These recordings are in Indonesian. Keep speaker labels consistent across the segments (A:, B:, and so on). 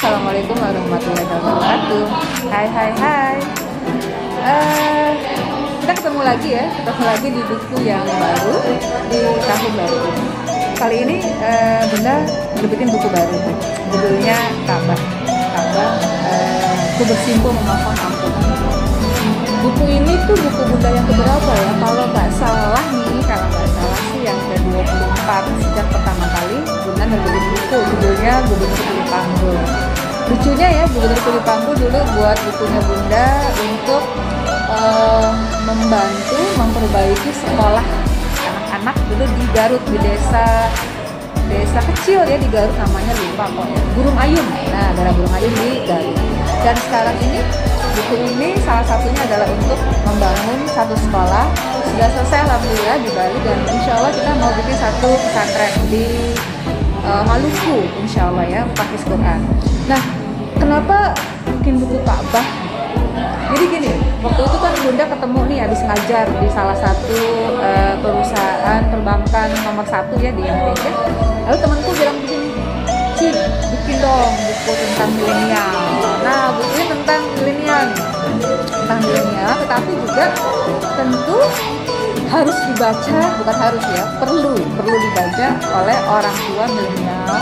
A: Assalamualaikum warahmatullahi wabarakatuh. Hai. Kita ketemu lagi di buku yang baru di tahun baru ini. Kali ini Bunda bikin buku baru, judulnya Ka'bah. Ku bersimpuh memohon ampunan. Buku ini tuh buku Bunda yang keberapa ya? Kalau nggak salah sih yang ke-24 sejak pertama kali Bunda nerbitin buku, judulnya Gubernur Kulit Panggul. Lucunya ya, Gubernur Kulit Panggul dulu buat bukunya Bunda untuk membantu memperbaiki sekolah anak-anak dulu di Garut, di desa kecil ya di Garut, namanya lupa kok ya, Burung Ayun. Nah, daerah Burung Ayun di Garut. Dan sekarang ini buku ini salah satunya adalah untuk membangun satu sekolah. Sudah selesai alhamdulillah di Bali, dan insya Allah kita mau bikin satu pesantren di Maluku insya Allah ya, Pakis Quran. Nah, kenapa bikin buku Ka'bah? Jadi gini, waktu itu kan Bunda ketemu nih habis ngajar di salah satu perusahaan perbankan nomor 1 ya di Indonesia. Lalu temanku bilang begini, Ci, bikin dong buku tentang milenial. Nah, bukunya tentang milenial, tetapi juga tentu harus dibaca, bukan harus ya, perlu dibaca oleh orang tua milenial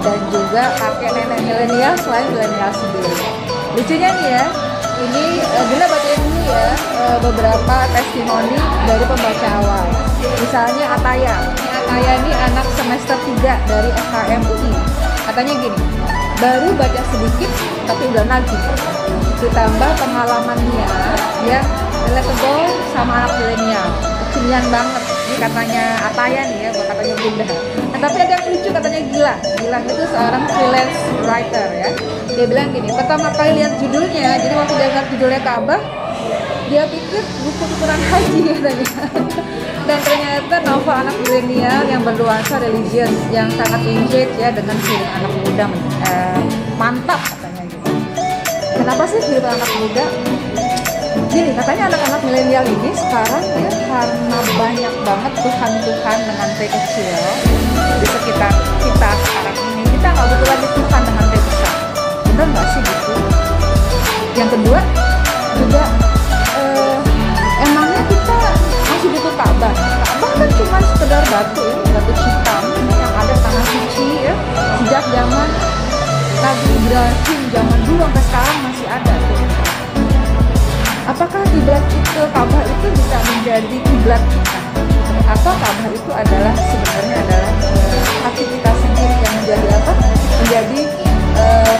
A: dan juga kakek nenek milenial selain milenial sendiri. Lucunya nih ya, ini Bunda bacain dulu ya beberapa testimoni dari pembaca awal. Misalnya Ataya ini anak semester 3 dari FKM UI. Katanya gini, baru baca sedikit tapi udah nagih. Ditambah pengalamannya yang relatable sama anak milenial, kekinian banget. Ini katanya Ataya nih ya, bukan katanya Bunda. Nah, tapi ada yang lucu, katanya Gilang itu seorang freelance writer ya. Dia bilang gini, pertama kali lihat judulnya, jadi waktu dia lihat judulnya Ka'bah, dia pikir buku tukeran haji katanya. Dan ternyata novel anak milenial yang bernuansa religius, yang sangat engage ya dengan feeling anak muda, mantap katanya gitu. Kenapa sih feeling anak muda? Gini, katanya anak-anak milenial ini sekarang ya, karena banyak banget Tuhan dengan T kecil di sekitar kita sekarang ini, kita nggak butuh lagi Tuhan dengan T besar. Bener nggak sih gitu? Yang kedua juga emangnya kita masih butuh Ka'bah? Ka'bah kan cuma sekedar batu hitam yang ada tanah suci ya, sejak zaman Nabi Ibrahim, zaman dulu sampai sekarang masih ada tuh. Apakah kiblat itu, Ka'bah itu bisa menjadi kiblat kita? Atau Ka'bah itu sebenarnya adalah hati kita sendiri yang menjadi apa? Menjadi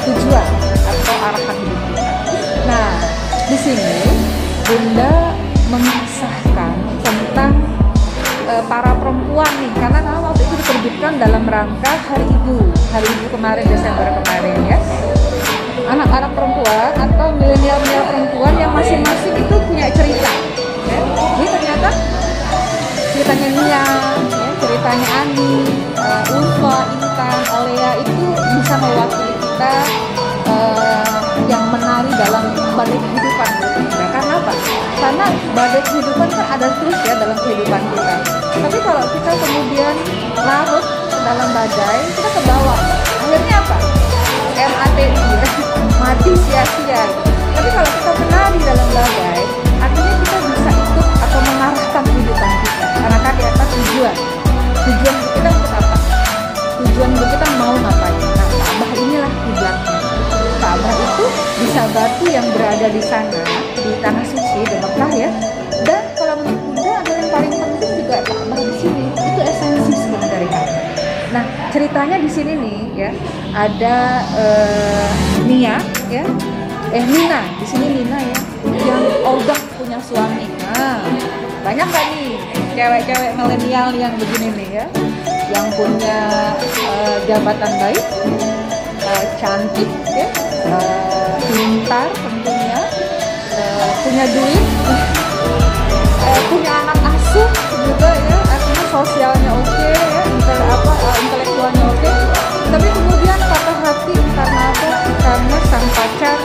A: tujuan atau arahan hidup kita. Nah, di sini Bunda mengisahkan tentang para perempuan nih, karena waktu itu diterbitkan dalam rangka Hari Ibu kemarin, Desember kemarin ya. Anak-anak perempuan atau milenial perempuan yang masing-masing itu punya cerita ya. Jadi ternyata ceritanya Nia ya, ceritanya Ani, Ulfa, Intan, Olea itu bisa mewakili kita yang menari dalam badai kehidupan kita. Karena apa? Karena badai kehidupan kan ada terus ya dalam kehidupan kita. Tapi kalau kita kemudian larut dalam badai, kita ke bawah. Akhirnya apa? MATI ya, mati sia-sia. Tapi kalau kita menari dalam badai, artinya kita bisa ikut atau mengarahkan kehidupan kita. Karena kan di atas tujuan kita untuk apa? Tujuan kita mau ngapain? Nah, Ka'bah inilah kiblatnya. Ka'bah itu bisa batu yang berada di sana, di tanah suci, di Mekah ya. Dan kalau menurut Bunda adalah yang paling penting juga Ka'bah di sini. Itu esensi sebenarnya dari Ka'bah. Nah, ceritanya di sini nih ya, ada Nia ya, Nina di sini, Nina ya, yang ogah punya suami. Nah, banyak kan nih cewek-cewek milenial yang begini nih ya, yang punya jabatan baik, cantik ya, pintar tentunya, punya duit, punya anak asuh juga ya, artinya sosialnya oke ya, intelektualnya oke. Tapi kemudian patah hati karena apa? Karena sang pacar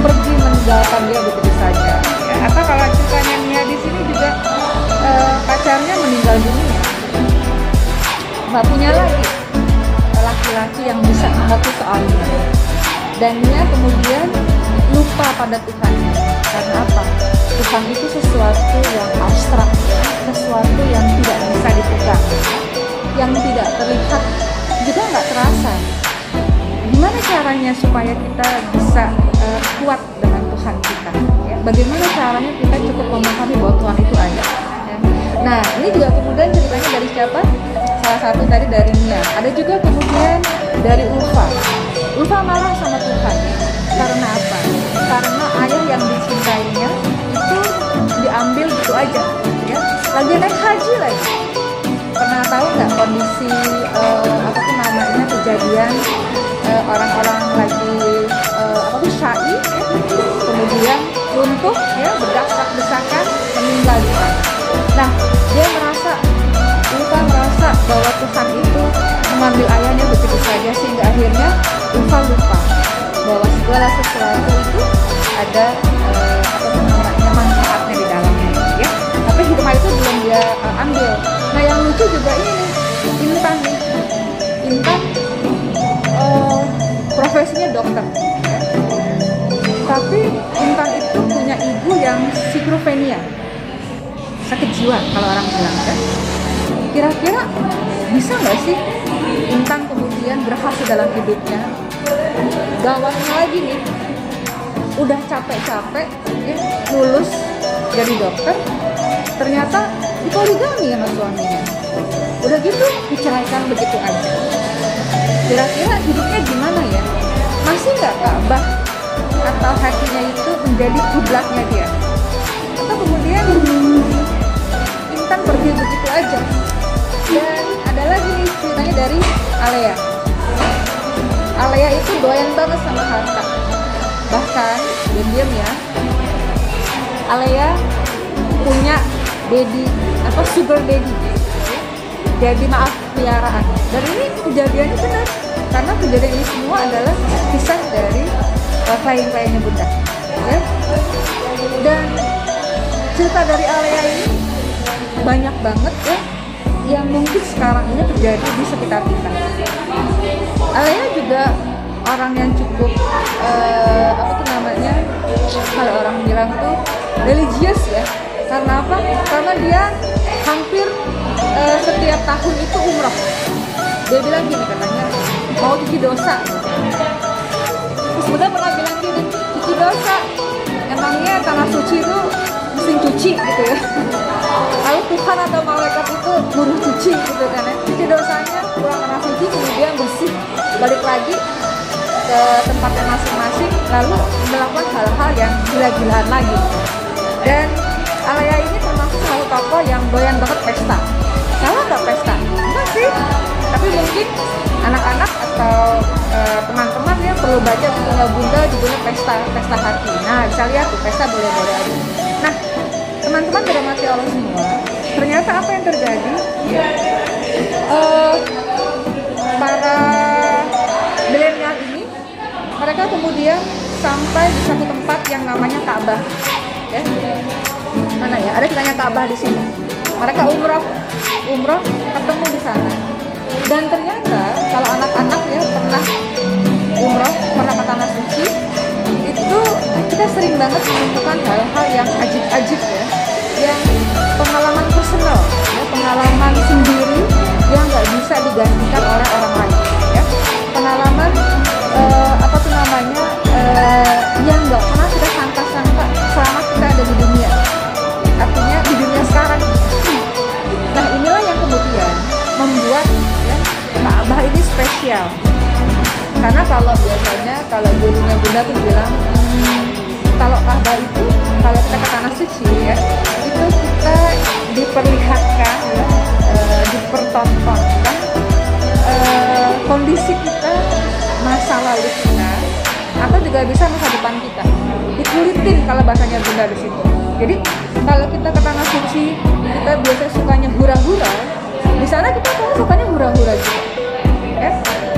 A: pergi meninggalkan dia begitu saja ya. Atau kalau ceritanya Nia di sini juga pacarnya meninggal dunia, nggak punya lagi laki laki-laki yang bisa mengerti soalnya, dan dia kemudian lupa pada Tuhan. Karena apa? Tuhan itu sesuatu yang abstrak, sesuatu yang tidak bisa dipegang, yang tidak terlihat, juga nggak terasa. Gimana caranya supaya kita bisa kuat dengan Tuhan kita? Ya? Bagaimana caranya kita cukup memahami bahwa Tuhan itu ada? Ya? Nah, ini juga kemudian ceritanya dari siapa? Salah satu tadi dari Nia. Ada juga kemudian dari Ulfa. Ulfa marah sama Tuhan. Karena apa? Karena ayah yang dicintainya itu diambil gitu aja. Ya? Lagi naik haji lagi. Pernah tahu nggak kondisi apa tuh namanya kejadian orang-orang lagi syai, ya? Kemudian runtuh, ya, berdesak-desakan, meninggal di sana. Nah, dia Ulfa merasa bahwa Tuhan itu mengambil ayahnya begitu saja, sehingga akhirnya Ulfa lupa bahwa segala sesuatu itu ada manfaatnya di dalamnya, ya. Tapi hikmah itu belum dia ambil. Nah, yang lucu juga ini Intan nih. Intan profesinya dokter, ya. Tapi Intan itu punya ibu yang skizofrenia, sakit jiwa kalau orang bilang, kan. Kira-kira bisa nggak sih Intan kemudian berhasil dalam hidupnya? Gawatnya lagi nih, udah capek-capek, ya, lulus jadi dokter, ternyata dipoligami sama suaminya. Udah gitu diceraikan begitu aja. Kira-kira hidupnya gimana ya? Masih nggak Ka'bah atau hatinya itu menjadi kiblatnya dia? Atau kemudian Intan pergi begitu aja? Dan ada lagi nih ceritanya dari Alea. Alea itu doyan banget sama harta. Bahkan diam-diam ya, Alea punya sugar daddy. Jadi maaf, piaraan. Dan ini kejadiannya benar, karena kejadian ini semua adalah kisah dari klien-kliennya Bunda, ya. Dan cerita dari Alea ini banyak banget, ya, yang mungkin sekarang ini terjadi di sekitar kita. Alea juga orang yang cukup kalau orang bilang tuh religius, ya. Karena apa? Karena dia hampir setiap tahun itu umroh. Dia bilang gini, katanya mau cuci dosa. Terus Bunda pernah bilang gini, cuci dosa, emangnya tanah suci itu mesin cuci gitu ya. Lalu Tuhan atau malaikat itu buruh cuci gitu kan ya. Cuci dosanya, pulang tanah suci, kemudian bersih, balik lagi ke tempatnya masing-masing, lalu melakukan hal-hal yang gila-gilaan lagi. Dan Alea ini termasuk salah tokoh yang doyan banget pesta. Salah nggak pesta? Enggak sih. Tapi mungkin anak-anak atau teman-teman yang perlu baca bukunya Bunda, judulnya pesta hati. Nah, bisa lihat tuh, pesta boleh-boleh aja. Nah, teman-teman dirahmati Allah semua, ternyata apa yang terjadi? Para milenial ini, mereka kemudian sampai di satu tempat yang namanya Ka'bah, ya. Mana ya? Ada ceritanya Ka'bah di sini. Mereka umroh ketemu di sana. Dan ternyata kalau anak-anak ya pernah umroh, pernah ke tanah suci, itu kita sering banget menemukan hal-hal yang ajib-ajib, ya, yang pengalaman personal, ya, pengalaman sendiri yang nggak bisa digantikan oleh orang lain, ya. Pengalaman yang nggak pernah kita sangka-sangka selama kita ada di dunia. Artinya di dunia sekarang. Nah, inilah yang kemudian membuat, ya, Ka'bah ini spesial. Karena kalau biasanya kalau gurunya Bunda tuh bilang kalau Ka'bah itu, kalau kita ke tanah suci, ya, itu kita diperlihatkan, ya, dipertontonkan kondisi kita, masa lalu kita, atau juga bisa masa depan kita. Dikulitin kalau bahasanya Bunda di situ. Jadi kalau kita ke tanah suci, kita biasanya sukanya hura-hura. Di sana kita sukanya hura-hura juga. Ya?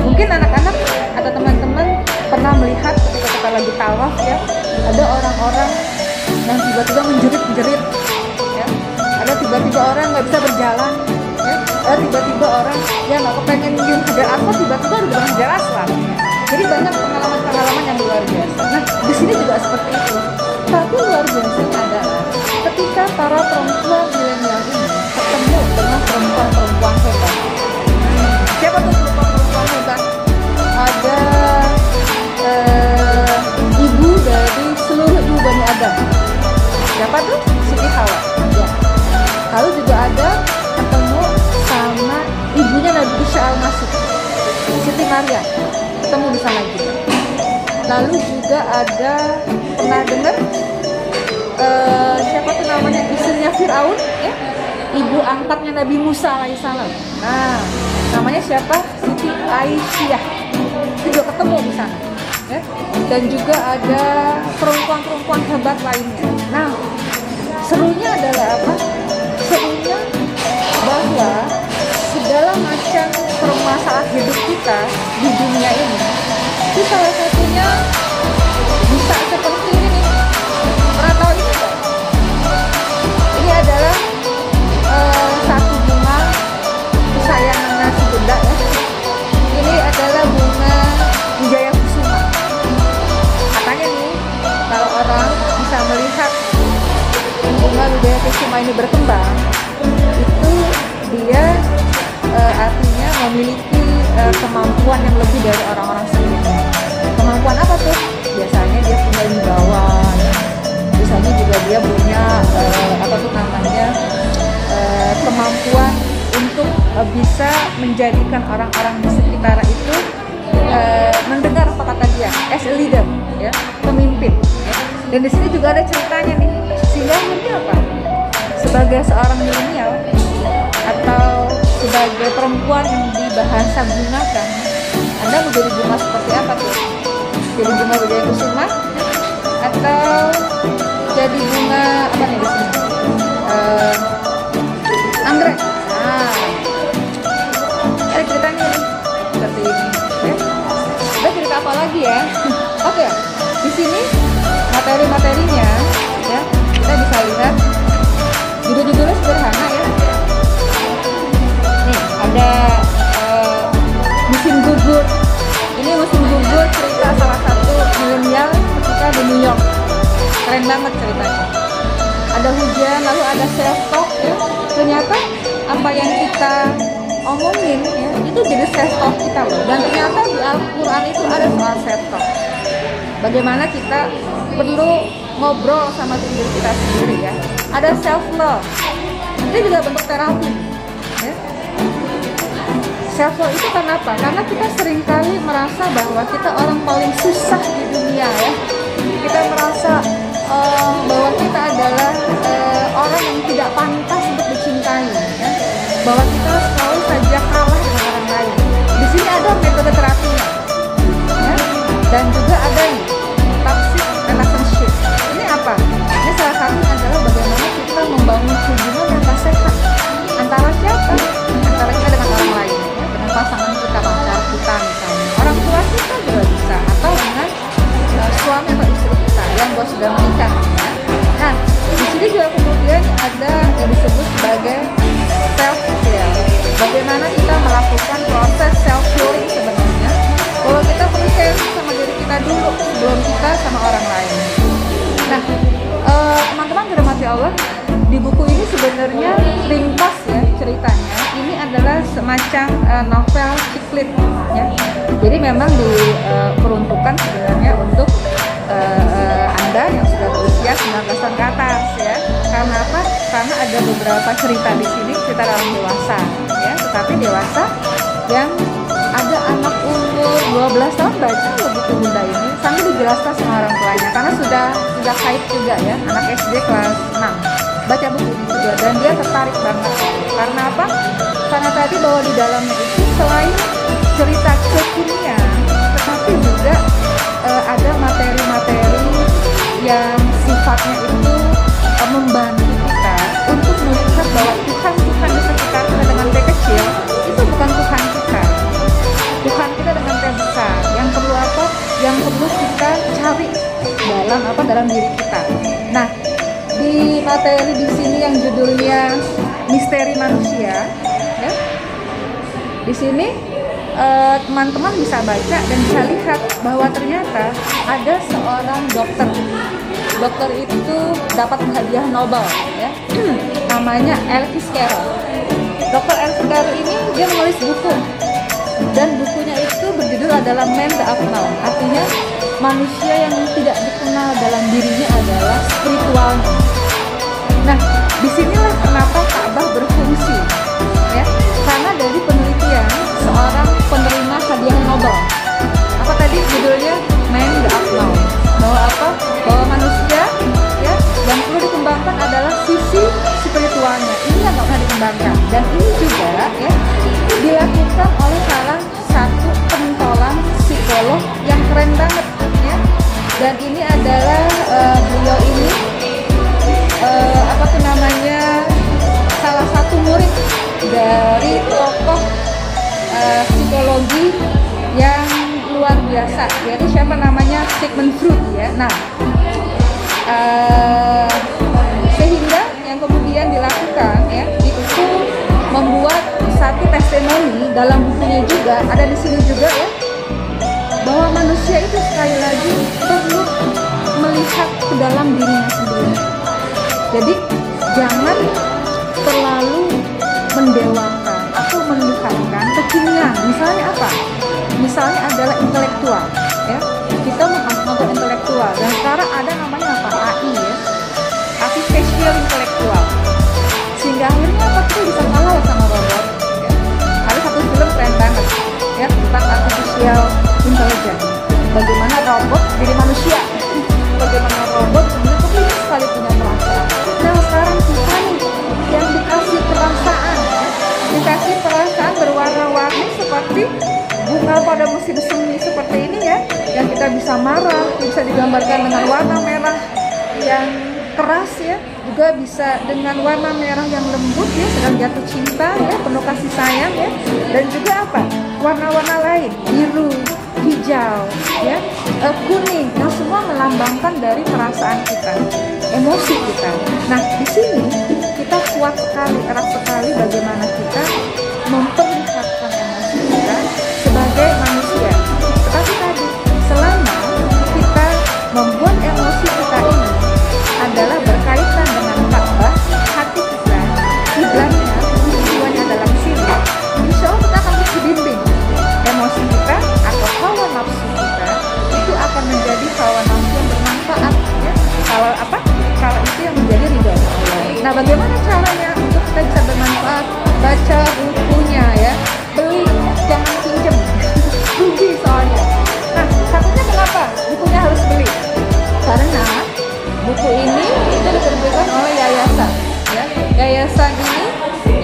A: Mungkin anak-anak atau teman-teman pernah melihat ketika kita lagi tawaf, ya, ada orang-orang yang tiba-tiba menjerit-jerit, ya. Ada tiba-tiba orang nggak bisa berjalan, ya. Ada tiba-tiba orang dia nggak kepengen nyium Hajar Aswad, tiba-tiba udah dengan Hajar Aswad. Jadi banyak pengalaman-pengalaman yang luar biasa. Nah, di sini juga seperti itu. Tapi luar biasanya adalah ketika para perempuan milenial ini ketemu dengan perempuan-perempuan hebat. Siapa tuh perempuan-perempuan hebat? Ada ibu dari seluruh ibu Bani Adam. Siapa tuh? Siti Hawa. Ya. Lalu juga ada ketemu sama ibunya Nabi Isa Al-Masih, Siti Maria, ketemu di sana juga. Lalu juga ada, pernah dengar siapa tuh namanya, istrinya Fir'aun, ya, ibu angkatnya Nabi Musa alaihissalam. Nah, namanya siapa? Siti Aisyah, juga ketemu di sana. Ya. Dan juga ada perempuan-perempuan hebat lainnya. Nah, serunya adalah apa? Serunya bahwa segala macam permasalahan hidup kita di dunia ini, itu salah satunya bisa seperti ini nih. Pernah tahu ini kok? Ini adalah satu bunga kesayangan nasi benda, ya. Ini adalah bunga Wijaya Kusuma. Katanya nih, kalau orang bisa melihat bunga Wijaya Kusuma ini berkembang, itu dia artinya memiliki kemampuan yang lebih dari orang-orang sebelumnya. Kemampuan apa tuh? Biasanya dia punya wibawa, ya. Biasanya juga dia punya apa tuh namanya, kemampuan untuk bisa menjadikan orang-orang di sekitar itu mendengar apa kata dia, as a leader, ya, pemimpin. Ya. Dan di sini juga ada ceritanya nih, sehingga akhirnya apa? Sebagai seorang milenial atau sebagai perempuan yang dibahasa gunakan, Anda mau jadi bunga seperti apa tuh? Jadi bunga Wijaya Kusuma atau jadi bunga apa nih di sini? Anggrek. Nah, ada ceritanya nih seperti ini. Ya. Ada cerita apa lagi ya? Oke, di sini materi-materinya, ya, kita bisa lihat. Judul-judulnya sederhana, ya. Nih ada musim gugur. Ini musim gugur, cerita salah satu milenial ketika di New York. Keren banget ceritanya. Ada hujan, lalu ada self talk, ya. Ternyata apa yang kita omongin, ya, itu jadi self talk kita loh. Dan ternyata di Al-Quran itu ada soal self talk. Bagaimana kita perlu ngobrol sama diri kita sendiri, ya. Ada self love. Itu juga bentuk terapi, ya. Self love itu kenapa? Karena kita seringkali merasa bahwa kita orang paling susah di dunia, ya. Kita merasa bahwa kita adalah orang yang tidak pantas untuk dicintai, ya. Bahwa kita selalu saja kalah dengan orang lain. Di sini ada metode terapinya, ya. Dan juga ada nih toxic relationship. Ini apa? Ini salah satunya adalah bagaimana kita membangun hubungan yang tak sehat. Antara siapa? Antara kita dengan orang lain, ya. Dengan pasangan kita, pacar kita misalnya, orang tua kita juga bisa, atau dengan suami atau istri kita yang sudah menikah, ya. Nah, di sini juga kemudian ada yang disebut sebagai self care. Bagaimana kita melakukan proses self healing sebenarnya? Kalau kita perlu sharing sama diri kita dulu sebelum kita sama orang lain. Nah, teman-teman dirahmati Allah, di buku ini sebenarnya ringkas, ya, ceritanya. Ini adalah semacam novel ciklit, ya. Jadi memang diperuntukkan sebenarnya untuk Anda yang sudah berusia 19 tahun ke atas, ya. Karena apa? Karena ada beberapa cerita di sini, cerita dalam dewasa, ya. Tetapi dewasa yang ada anak umur 12 tahun baca begitu bunda ini sambil dijelaskan sama orang tuanya, karena sudah haid juga, ya, anak SD kelas 6 baca buku ini juga, dan dia tertarik banget. Karena apa? Karena tadi bahwa di dalamnya itu selain cerita kekinian, tetapi juga ada materi-materi yang sifatnya itu membantu kita untuk melihat bahwa Tuhan di sekitar kita dengan T kecil itu bukan Tuhan kita. Tuhan kita dengan T besar. Yang perlu apa? Yang perlu kita cari dalam diri kita. Nah, di materi di sini yang judulnya Misteri Manusia, ya, Di sini teman-teman bisa baca dan bisa lihat bahwa ternyata ada seorang dokter. Dokter itu dapat hadiah Nobel, ya. Namanya Lewis Carroll. Dr. Lewis Carroll ini dia menulis buku, dan bukunya itu berjudul adalah Man the Unknown. Artinya manusia yang tidak dikenal dalam dirinya adalah spiritualnya. Nah, disinilah kenapa Ka'bah berfungsi, ya. Karena dari penelitian seorang penerima hadiah Nobel. Apa tadi judulnya? Man the Unknown. Bahwa apa? Bahwa manusia, ya, yang perlu dikembangkan adalah sisi spiritualnya. Ini yang nggak pernah dikembangkan. Dan ini juga, ya, dilakukan oleh salah satu pentolan psikolog yang keren banget, ya. Dan ini adalah beliau ini salah satu murid dari tokoh psikologi yang luar biasa, yaitu siapa namanya? Sigmund Freud, ya. Nah, sehingga yang kemudian dilakukan, ya, itu membuat satu testimoni dalam bukunya juga, ada di sini juga, ya, bahwa manusia itu sekali lagi perlu melihat ke dalam dirinya sendiri. Jadi jangan terlalu mendewakan atau melihatkan kekinian. Misalnya apa? Misalnya adalah intelektual, ya. Kita menonton intelektual, dan sekarang ada namanya apa? AI, ya, artificial intelektual. Sehingga akhirnya apa, kita bisa kalah sama robot, ya. Ada satu film keren banget, ya, tentang artificial intelligence. Bagaimana robot jadi manusia, bagaimana robot kemudian kepingin sekali punya perasaan. Nah, sekarang kita nih yang dikasih perasaan, ya, dikasih perasaan berwarna-warni seperti bunga pada musim semi seperti ini, ya, yang kita bisa marah, bisa digambarkan dengan warna merah yang keras, ya, juga bisa dengan warna merah yang lembut, ya, sedang jatuh cinta, ya, penuh kasih sayang, ya, dan juga apa, warna-warna lain, biru, hijau, ya, kuning, yang semua melambangkan dari perasaan kita, emosi kita. Nah, di sini kita kuat sekali, erat sekali bagaimana kita memperlihatkan emosi kita sebagai manusia. Tetapi tadi, selama kita membuat emosi kita ini adalah berkaitan dengan Ka'bah, hati kita, kiblatnya, tujuannya dalam sini, insya Allah kita akan dibimbing. Emosi kita atau hawa nafsu kita itu akan menjadi hawa nafsu yang bermanfaat, ya. Kalau itu yang menjadi ridho Allah. Nah, bagaimana caranya untuk kita bisa bermanfaat? Baca bukunya, ya, beli, jangan pinjam, rugi soalnya. Nah, satunya kenapa bukunya harus beli? Karena buku ini itu diterbitkan oleh yayasan, ya. Yayasan ini,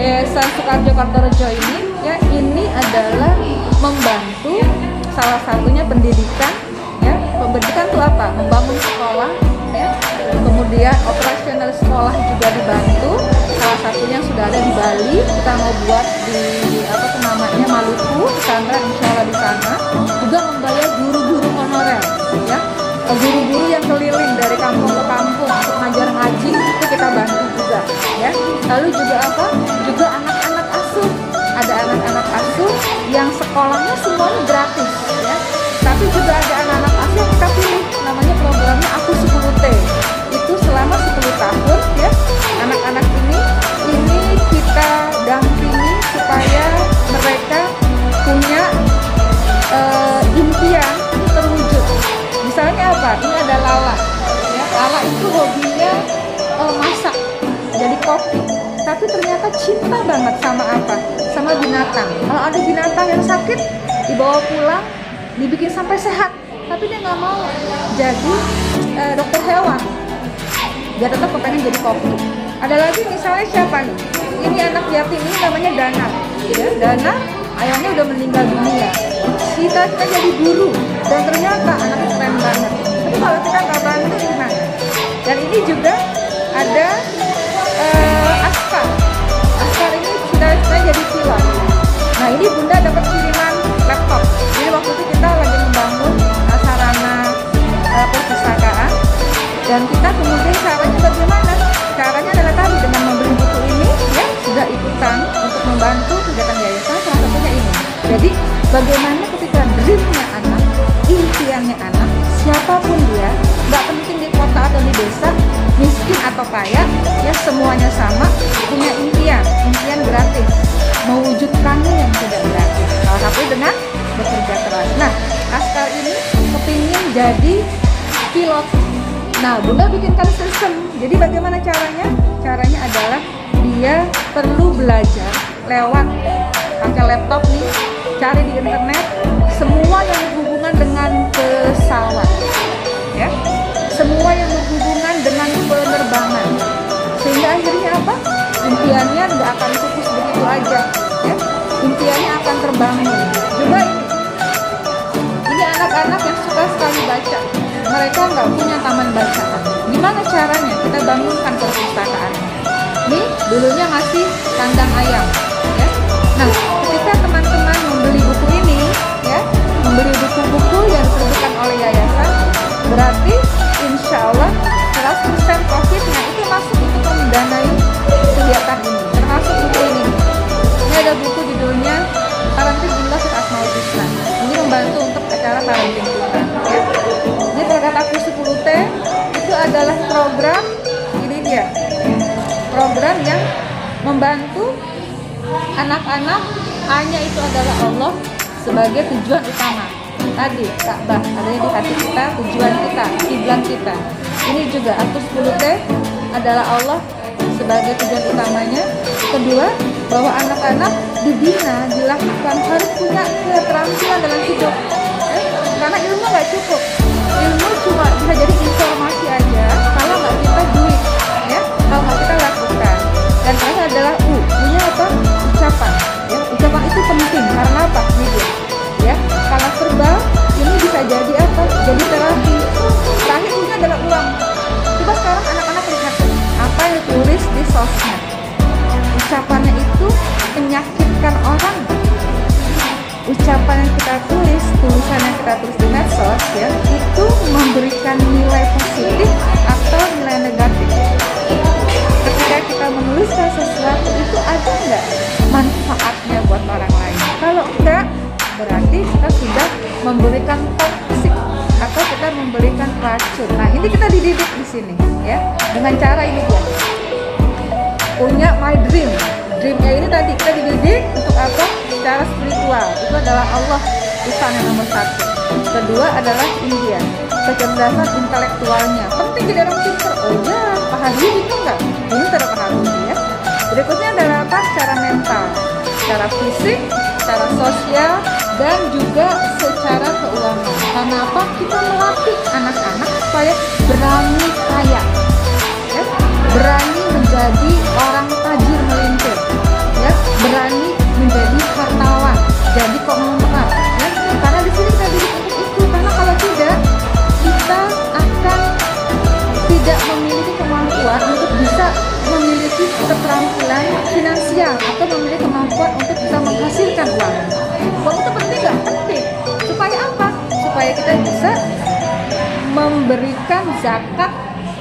A: Yayasan Soekarjo Kartorejo ini, ya, ini adalah membantu salah satunya pendidikan, ya. Pendidikan itu apa? Membangun sekolah, ya. Kemudian operasional sekolah juga dibantu. Salah satunya sudah ada di Bali. Kita mau buat di Maluku, pesantren insya Allah di sana. Juga membayar guru-guru honorer, ya. Guru-guru yang keliling dari kampung ke kampung untuk ngajar ngaji itu kita bantu juga, ya. Lalu juga apa? Juga anak-anak asuh. Ada anak-anak asuh yang sekolahnya semuanya gratis, ya. Tapi juga ada anak-anak asuh yang kita pilih, namanya programnya Aku 10T. Itu selama 10 tahun, ya. Anak-anak ini kita dampingi supaya mereka punya impian terwujud. Misalnya apa? Ini ada Lala, ya. Lala itu hobinya masak, jadi koki. Tapi ternyata cinta banget sama apa? Sama binatang. Kalau ada binatang yang sakit, dibawa pulang, dibikin sampai sehat. Tapi dia nggak mau jadi dokter hewan. Dia tetap kepengen jadi koki. Ada lagi misalnya siapa nih? Ini anak yatim, ini namanya Dana, ya. Dana ayahnya udah meninggal dunia. Kita jadi guru, dan ternyata anaknya keren banget. Tapi kalau kita nggak bantu gimana? Dan ini juga ada Askar. Askar ini sudah jadi pilot. Nah, ini Bunda dapat kiriman laptop. Jadi waktu itu kita lagi membangun sarana perpustakaan, dan kita kemudian caranya bagaimana? Caranya adalah tadi dengan membeli buku ini, ya, sudah ikutan untuk membantu kegiatan yayasan, salah satunya ini. Jadi bagaimana ketika dreamnya anak, impiannya anak, siapapun dia, nggak penting di kota atau di desa, miskin atau kaya, ya semuanya sama, punya impian gratis, mewujudkannya yang tidak gratis. Salah satu dengan bekerja keras. Nah, Askar ini kepingin jadi pilot. Nah, Bunda bikinkan sistem. Jadi bagaimana caranya? Caranya adalah dia perlu belajar lewat pakai laptop nih, cari di internet semua yang berhubungan dengan pesawat, ya, semua yang berhubungan dengan penerbangan, sehingga akhirnya apa? Impiannya nggak akan pupus begitu aja, ya. Impiannya akan terbangun. Juga ini anak-anak yang suka sekali baca, mereka nggak punya taman bacaan. Gimana caranya kita bangunkan perpustakaan? Ini dulunya masih kandang ayam, ya. Nah, ketika teman-teman membeli buku ini, ya, membeli buku-buku yang diterbitkan oleh yayasan, berarti insya Allah 100% profitnya itu masuk untuk mendanai kegiatan ini, termasuk buku ini. Ini ada buku judulnya Parenting Billah Fil Asmaul Husna. Ini membantu untuk acara parenting kita, ya. Ini Perkata Aku 10T itu adalah program, ini dia, program yang membantu anak-anak hanya itu adalah Allah sebagai tujuan utama. Tadi Ka'bah adanya di hati kita, tujuan kita, kiblat kita. Ini juga Aku 10T adalah Allah sebagai tujuan utamanya. Kedua, bahwa anak-anak dibina, dilakukan, harus punya keterampilan dalam hidup, karena ilmu nggak cukup. Ilmu cuma bisa jadi informasi aja kalau nggak kita duit, ya, kalau nggak kita lakukan. Dan terakhir adalah U-nya apa? Ucapan, ya. Ucapan itu penting karena apa? Media, ya. Kalau verbal ini bisa jadi apa? Jadi terapi. Terakhir U-nya adalah uang. Coba sekarang anak-anak lihat apa yang ditulis di sosmed. Ucapannya itu menyakitkan orang. Ucapan yang kita tulis, tulisan yang kita tulis di medsos, ya, itu memberikan nilai positif atau nilai negatif. Ketika kita menuliskan sesuatu itu ada nggak manfaatnya buat orang lain? Kalau enggak, berarti kita sudah memberikan toksik atau kita memberikan racun. Nah, ini kita dididik di sini, ya, dengan cara ini dia. Punya my dream. Dreamnya ini tadi kita dididik untuk apa? Secara spiritual. Itu adalah Allah, Tuhan yang nomor satu. Kedua adalah India, kecerdasan intelektualnya. Penting jadi orang pintar. Oh ya, Pak Hadi itu enggak? Pintar Pak Hadi, ya. Berikutnya adalah apa? Secara mental, secara fisik, secara sosial, dan juga secara keuangan. Karena apa? Kita melatih anak-anak supaya berani kaya, ya, berani menjadi orang tajir melintir, ya, berani menjadi hartawan, jadi konglomerat, ya. Karena di sini kita didik untuk itu. Karena kalau tidak, kita akan tidak memiliki kemampuan untuk bisa memiliki keterampilan finansial atau memiliki kemampuan untuk bisa menghasilkan uang. Uang itu penting nggak? Penting. Supaya apa? Supaya kita bisa memberikan zakat,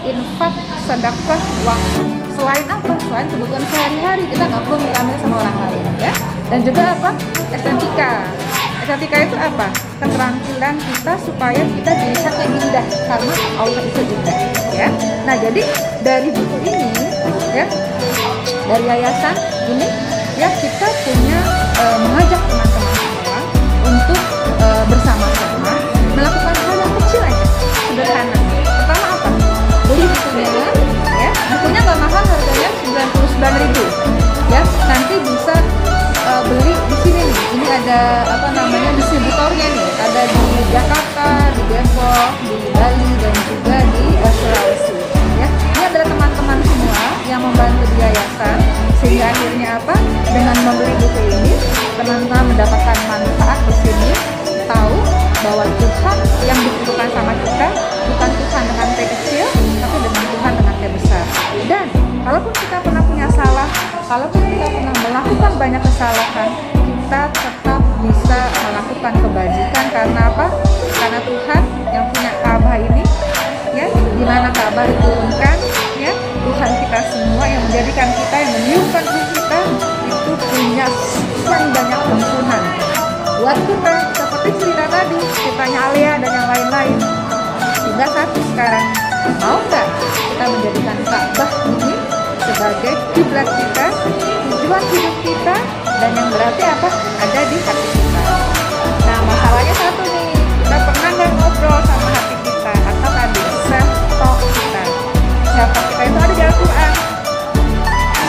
A: infak, sedekah, waktu. Selain apa? Selain kebutuhan sehari-hari, kita nggak perlu mengambil sama orang lain, ya. Dan juga apa? Estetika. Estetika itu apa? Keterampilan kita supaya kita dilihatnya indah karena Allah itu indah, ya. Nah, jadi dari buku ini, ya, dari yayasan ini, ya, kita punya mengajak teman-teman semua untuk bersama-sama melakukan hal yang kecil aja, sederhana. Pertama apa? Beli bukunya, ya. Bukunya nggak mahal, harganya 99.000, ya. Nanti bisa beli di sini nih. Ini ada apa namanya distributornya nih. Ada di Jakarta, di Depok, di Bali, dan juga di Sulawesi. Ya, ini adalah teman-teman semua yang membantu di yayasan. Sehingga akhirnya apa? Dengan membeli buku ini, teman-teman mendapatkan manfaat di sini. Tahu bahwa Tuhan yang dibutuhkan sama kita bukan Tuhan dengan T kecil, tapi dengan Tuhan dengan T besar. Dan kalaupun kita pernah punya salah, kalaupun kita pernah melakukan banyak kesalahan, kita tetap bisa melakukan kebajikan. Karena apa? Karena Tuhan yang punya Ka'bah ini, ya, di mana Ka'bah diturunkan, ya, Tuhan kita semua yang menjadikan kita, yang meniupkan ruh kita, itu punya sekian banyak kemampuan tadi ceritanya Alia dan yang lain-lain. Tinggal satu sekarang, mau nggak kita menjadikan Ka'bah ini sebagai kiblat kita, tujuan hidup kita, dan yang berarti apa? Ada di hati kita. Nah, masalahnya satu nih, kita pernah nggak ngobrol sama hati kita atau tadi self talk kita? Self talk kita itu ada di Al-Quran.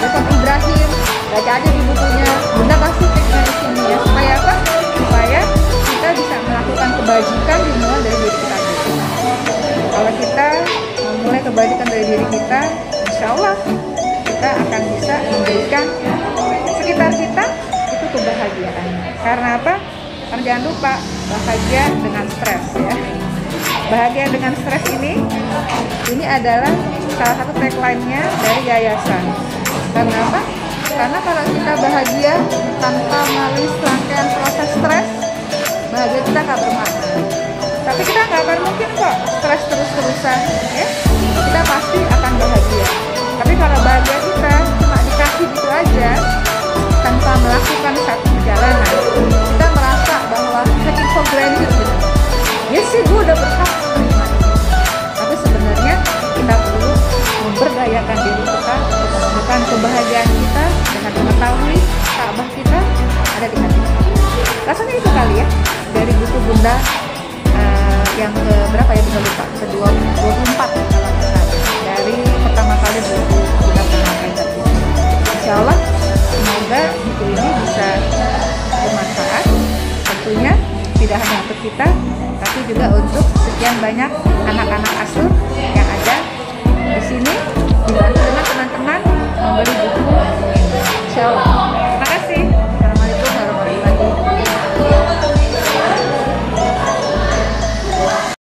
A: Besok Ibrahim, baca aja di bukunya. Bunda pasti triknya di sini ya, supaya apa? Supaya kita bisa melakukan kebajikan dimulai dari diri kita sendiri. Kalau kita memulai kebajikan dari diri kita, insya Allah kita akan bisa memberikan sekitar kita itu kebahagiaan. Karena apa? Karena jangan lupa, bahagia dengan stres ya. Bahagia dengan stres ini adalah salah satu tagline-nya dari yayasan. Karena apa? Karena kalau kita bahagia tanpa melalui rangkaian proses stres, bahagia kita akan bermakna. Tapi kita nggak akan mungkin kok stres terus-terusan ya. Kita pasti akan bahagia. Tapi kalau bahagia kita cuma dikasih gitu aja tanpa melakukan satu perjalanan, kita merasa bahwa taking for granted gitu. Ya sih, gue udah berhak terima. Tapi sebenarnya kita perlu memberdayakan diri kita untuk menemukan kebahagiaan kita dengan mengetahui Ka'bah kita ada di hati kita. Rasanya itu kali ya dari buku Bunda yang ke berapa ya, bisa lupa, ke-24 kalau nggak salah, dari pertama kali buku Bunda pernah baca. Insya Allah semoga buku ini bisa bermanfaat, tentunya tidak hanya untuk kita, tapi juga untuk sekian banyak anak-anak asuh yang ada di sini, dibantu dengan teman-teman membeli buku ini. Insya Allah.